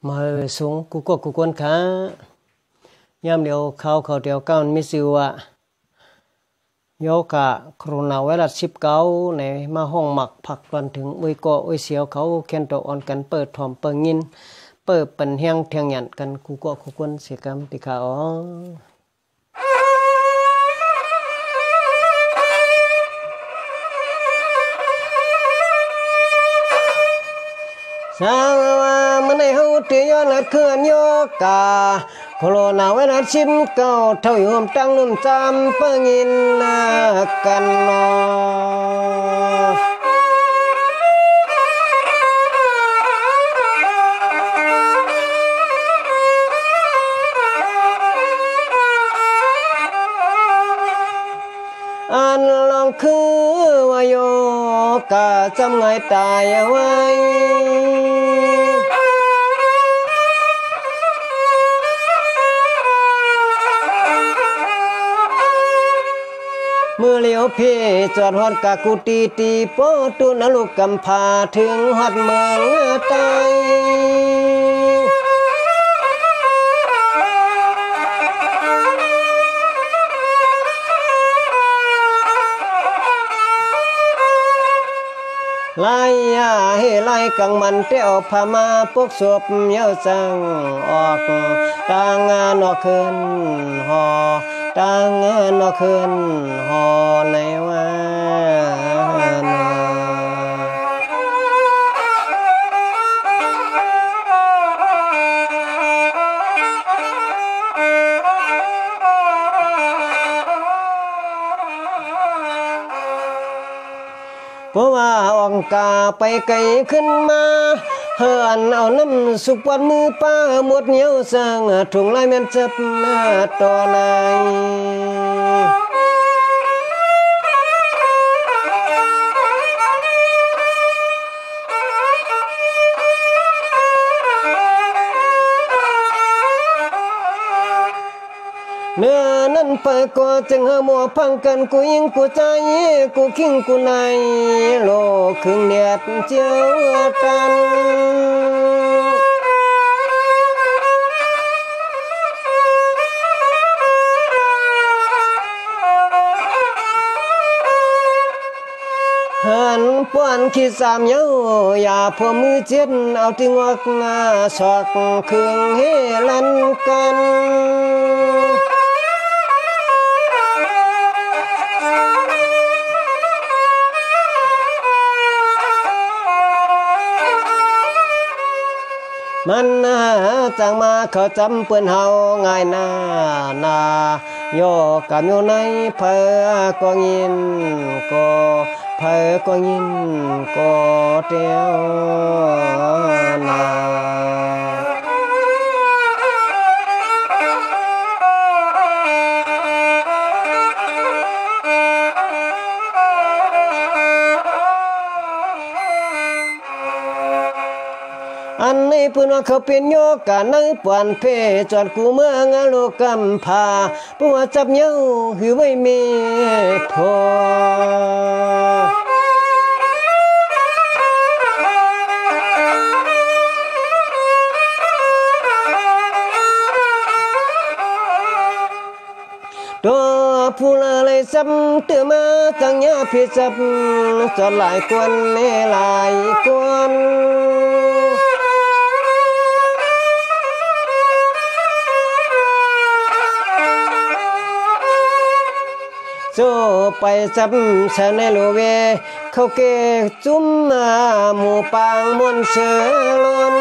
mà xuống cụ quân khá nhằm điều khảo điều cao mi siêu àยกะโคโรนาไวรัส19ในมาห้องหมักผักวันถึงอุยโกอุยเสียวเขาเคนโตออนกันเปิดถอมเปิงยินเปิดปันเฮียงเทียงหยันกันกูก็คุกวนเสียกรรมติขาอ๋อสาวมันในหูเตียนัดเคลื่อนโยกะโคโรนาไวรัส19เท่าอยู่ตั้งนุ่มจำเปิงยินกันนออันลองคือว่าโยกะจำไงตายไว้เมื่อเลี้ยวพี่จอดฮอดกะกุตีโปตุนลูกกำพาถึงฮอดเมืองใต้ไล่ให้ไล่กังมันเตี้ยวพามาพวกศพเยาจังออกต่างงานนอกคืนหอต่างงานนอกคืนหอในว่าเพราะว่าองกาไปไกลขึ้นมาเฮือนเอาน้ำสุกวันมือป้าหมดเหนียวสร้างถุงลายแม่นจับต่อไหนเนื้อนั้นไปก็จึงหาหมัวพังกันกูยิงกูใจกูคิงกูในโลกครึ่งเนียดเจียวกันหันป้อนขี้สามเย้าอย่าพอมือเจ็ดเอาที่งอกสอกเครื่องเฮลันกันมันจังมาเขาจำเปื้อนเฮาง่ายนาโยกับโยในเพอกองยินก็เพอกองยินก็เตียวนาอันนี้เพื่อนว่าเขาเป็นโยกะในปวนเพจอดกูเมืองโลกกำพาผู้ว่าจับเย้าหือไว้มีพอตัวผู้ละเลยซับเตือมาจังยาพี่จับจอดหลายกวนหลายกวนโจไปจับชาในโลเวเขาเกจุ้มหมู่ปางมวนเสือล้น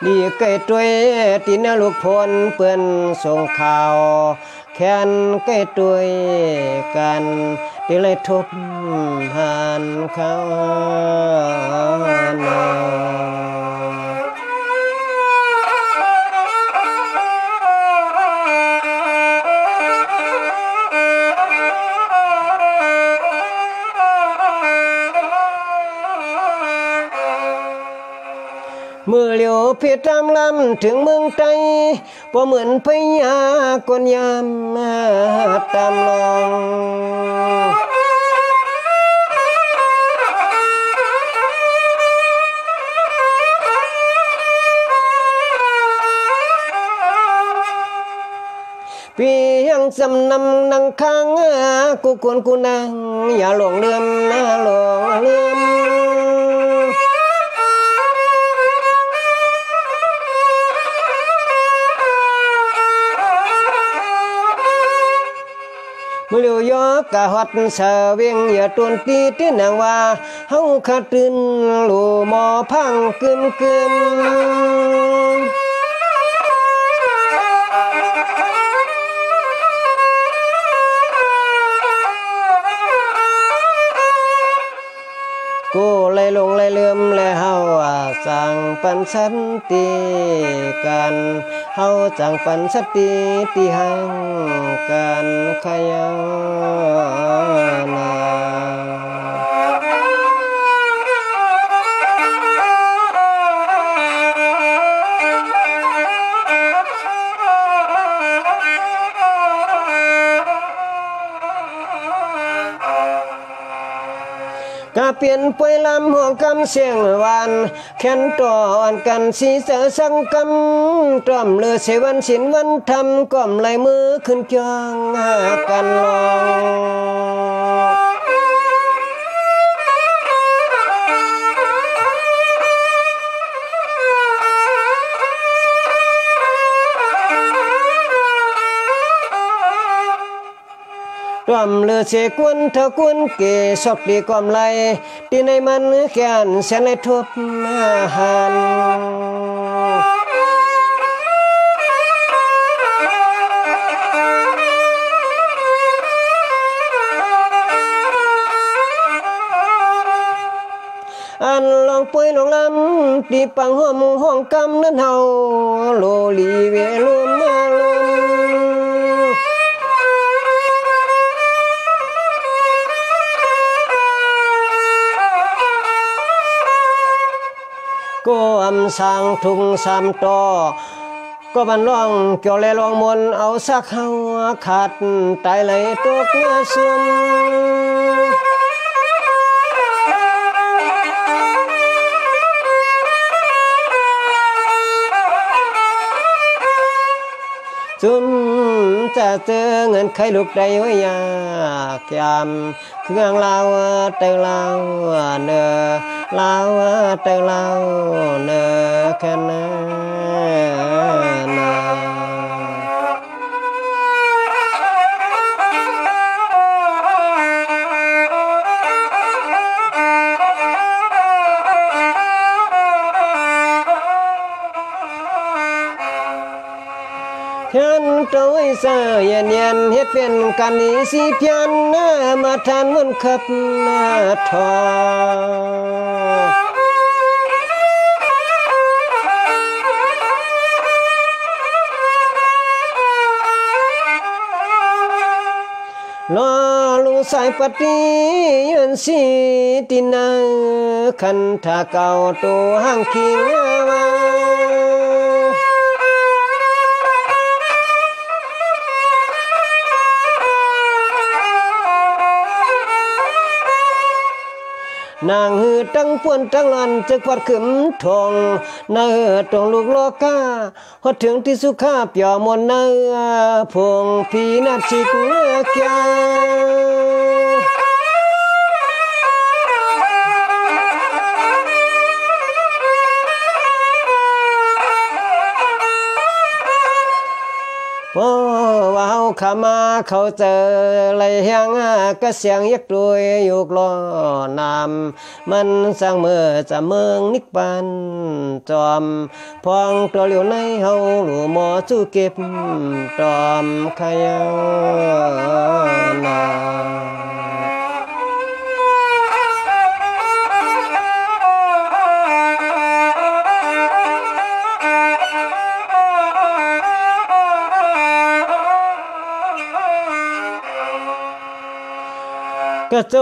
ดีเกยตัวยตีนลูกพลเปื้อนส่งข่าวแค้นเกยตัวยกันที่เลยทุบหันเขามือเลี้ยว เพียตามลำถึงเมืองไทยพอเหมือนพญากวนยามตามลองพี่ยังจำนำนังค้างกูควรกูนางอย่าหลงเลือมนะหลงเลือมมือเลียวยอกะหัดเสเวียงอย่าตวนตีที่นางว่าเฮาขาดตื่นหลูหมอพังกึมกึมกูเลยลงเลยเลื่อมเลยเฮาสั่งปันสันติกันเฮาสั่งปันสันติที่หังกันขยานากะเปลี่ยนป่วยลำหัวกำเสียงหวานแค้นต่ออ่อนกันสีเสือสังกำตร่อมเลือเสวันสินวันทำก้มไหลมือขึ้นจองกันลองรวมเลือเสกวนเธอกวนเกศกดีกอมไหลที่ในมันแกนเสียในทุบหันอันลองป่วยลองลำตีปังห้อมห้องกำนั้นเฮาโลลีเวลมมาลมก็อำสางทุงสามต่อก็บันร้องเกี่ยวเลยลองมนเอาสักเฮาขาดตายเลยตกเนื้อซึมจุนจะเจอเงินใครลูกใดไว้ยากยามเครื่องลาวเตอลาวเนอลาวเตอลาวเนอแค่นั้นฉันตัวเสยเย็นเฮ็ดเป็นกันนี้สิเพียนมาทานมันขับทอลอลุงสายปฏิยันสีตินาคันทาเก่าตัวห้างคิงนางหือตั้งป่วนตั้งลันจะกวาดขึ้นทองนาตรงลูกโลกาฮอดถึงที่สุขาเปียมนนาพงพีนาชิกแกว่าเฮาขามาเขาเจอไหลเฮียงก็เสียงยักรวยอยู่กลอนำมันสร้างเมื่อจะเมืองนิกปันจอมพองตัวเหลียวในเฮาหลูหมอสู้เก็บจอมขยานา ก็โจ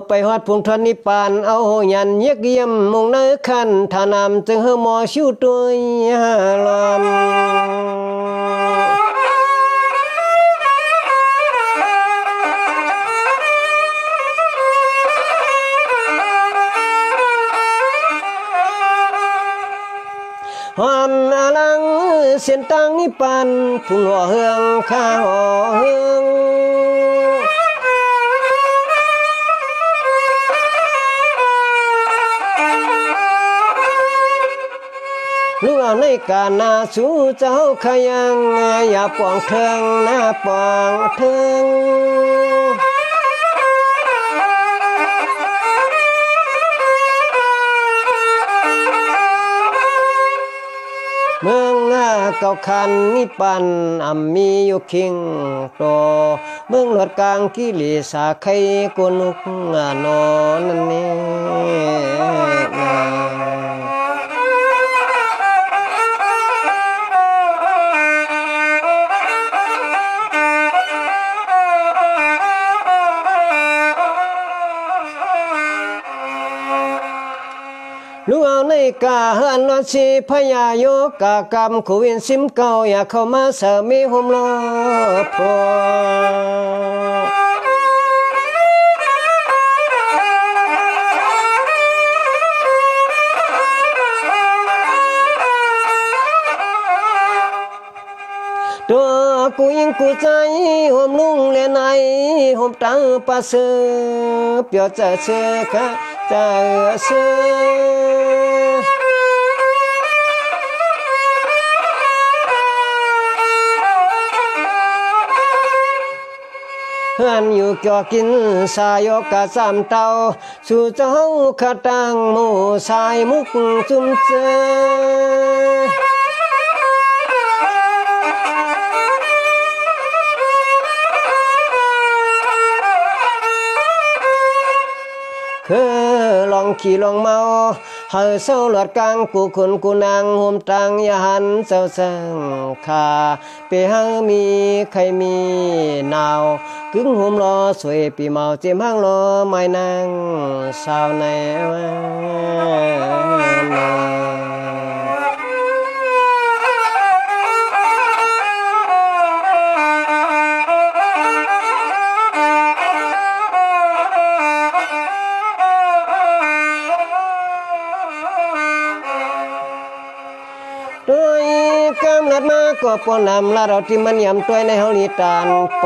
ไปฮอดพุงทอนนิพพานเอายันเยียกเยี่ยมมงเนื้อขันฐานามจึงเฮหมอชิวตัวยาลอมหอมอลังเส้นตังนิพพานพุ่งหัวเฮืองข้าหัวเฮืองลูกเอาในการนาสู่เจ้าขยังอย่าปองเทิงหน้าปองเทิงเมืองเก่าคันนิปันมีอยู่คิงโตเมืองหลวดกลางกิเลสาไขกุนุกนอนนั่นนี่ลูกเอาในกาหันวันชีพยาโยกากรรมขวินซิมเก่าอย่าเข้ามาเสมีหุมลอพอตัวกูยิงกูใจห่มลุงเลียนไหนห่มตังปะเสือเปียวจะเสือค่ะจะเสือเฮือนอยู่เกี่ยวกินสายกะสามเตาสู่เจ้าขะตังหมู่สายมุกจุ่มเจคือลองขี่ลองเมาเฮาเศร้าหลอดกลางกูคนกูนางห่มตังยาหันเศร้าสังขาไปหามีใครมีนาวกึ่งห่มรอสวยปีเมาเจ็มห้างรอไม่นางสาวในนาด้วยกำลัดมาก็ปนำลาเราที่มันยำตัวในเฮาลิตานไป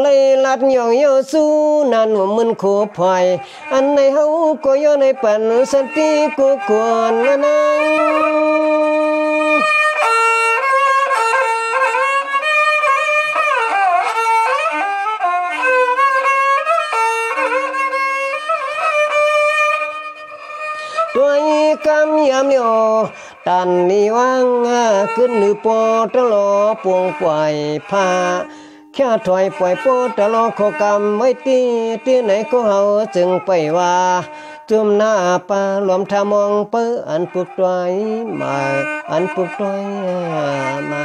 เลยลัดย่องโยสู้นันหัวมึนโคพอยอันในเฮาก็ย่อในปันสันติกูควรนังด้วยกำยำโยตันนิวังขึ้นหรือปอตลอปวงปล่อยผ้าแค่ถอยปล่อยปอตลอขอกำไว้ตีที่ไหนก็เฮาจึงไปว่าจุ่มหน้าปลารวมทามองเปื้ออันปุกตอยมาอันปุกตอยมา